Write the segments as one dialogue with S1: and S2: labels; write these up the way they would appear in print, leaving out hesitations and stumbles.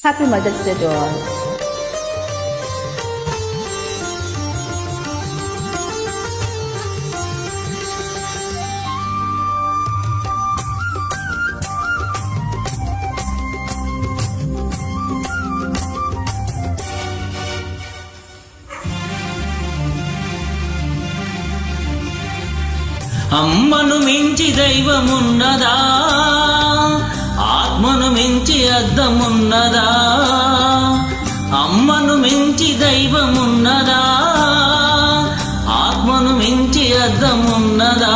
S1: Happy Mother's Day to all.
S2: అమ్మను మించి దైవమున్నదా, ఆత్మను మించి అద్దమున్నదా? అమ్మను మించి దైవమున్నదా, ఆత్మను మించి అద్దమున్నదా?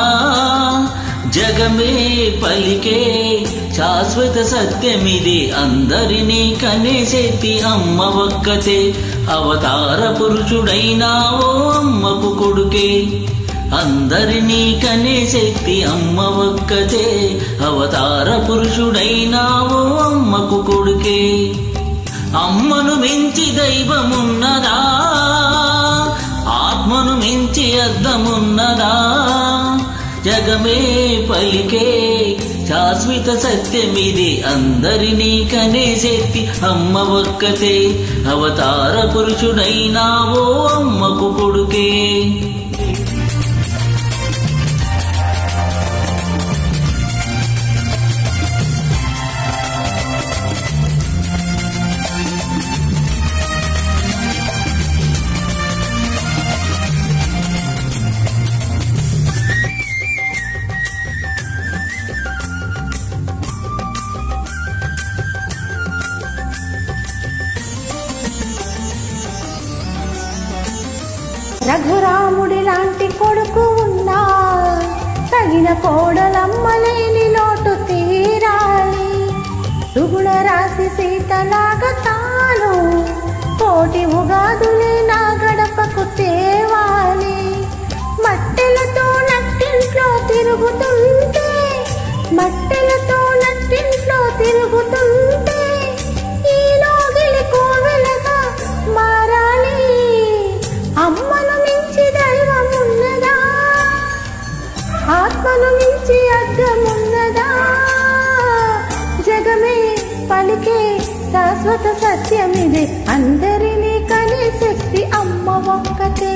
S2: జగమే పలికే శాశ్వత సత్యమిది, అందరినీ కనేసేతి అమ్మ ఒక్కతే. అవతార పురుషుడైనావో అమ్మకు కొడుకే, అందరినీ కనేశక్తి అమ్మ ఒక్కతే. అవతార పురుషుడైనావో అమ్మకు కొడుకే. అమ్మను మించి దైవమున్నదా, ఆత్మను మించి అద్దమున్నదా? జగమే పలికే శాశ్వత సత్యమిది, అందరినీ కనేశక్తి అమ్మ ఒక్కతే. అవతార పురుషుడైనావో అమ్మకు కొడుకే.
S3: రఘురాముడి లాంటి కొడుకు ఉన్నా, తగిన కోడలమ్మలేని లోటు తీరాలి. సుగుణ రాసి సీతలాగా తాను కోటి ఉగాదులే నా గడపకు తేవాలి. మట్టెలతో నట్టింట్లో తిరుగుతుంటే, మట్టెలతో నట్టింట్లో తిరుగుతుంటే ఈ లోగిలి కోవెలగా మారాలి. అమ్మను మించి దైవమున్నదా, ఆత్మను మించి అద్దమున్నదా? జగమే పలికే శాశ్వత సత్యమిది, అందరినీ కనే శక్తి అమ్మ ఒక్కతే.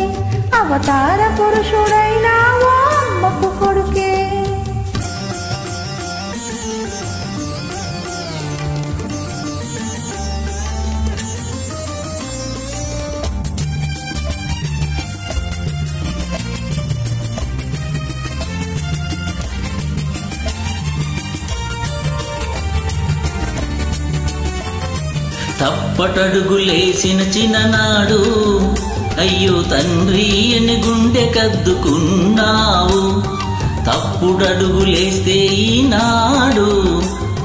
S3: అవతార పురుషుడైనావో అమ్మకు కొడుకే.
S2: తప్పటడుగులేసిన చిన్ననాడు అయ్యో తండ్రి అని గుండె కద్దుకున్నావు. తప్పుడడుగులేస్తే ఈనాడు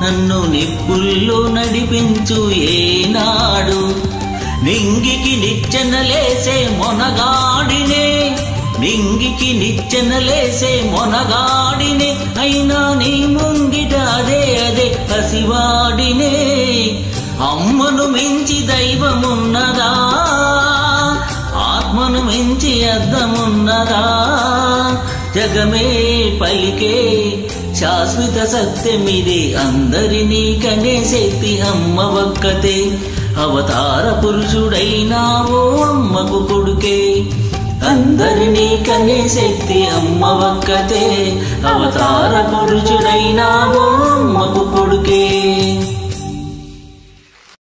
S2: నన్ను నిప్పుల్లో నడిపించు ఏనాడు. నింగికి నిచ్చెనలేసే మొనగాడినే, నింగికి నిచ్చెనలేసే మొనగాడినే, అయినా నీ ముంగిట అదే అదే పసివాడినే. అమ్మను మించి దైవమున్నదా, ఆత్మను మించి అద్దమున్నదా? జగమే పలికే శాశ్వత సత్యమిది, అందరినీ కనేశక్తి అమ్మ ఒక్కతే. అవతార పురుషుడైనావో అమ్మకు కొడుకే, అందరినీ కనేశక్తి అమ్మ ఒక్కతే. అవతార పురుషుడైనావో అమ్మకు కొడుకే.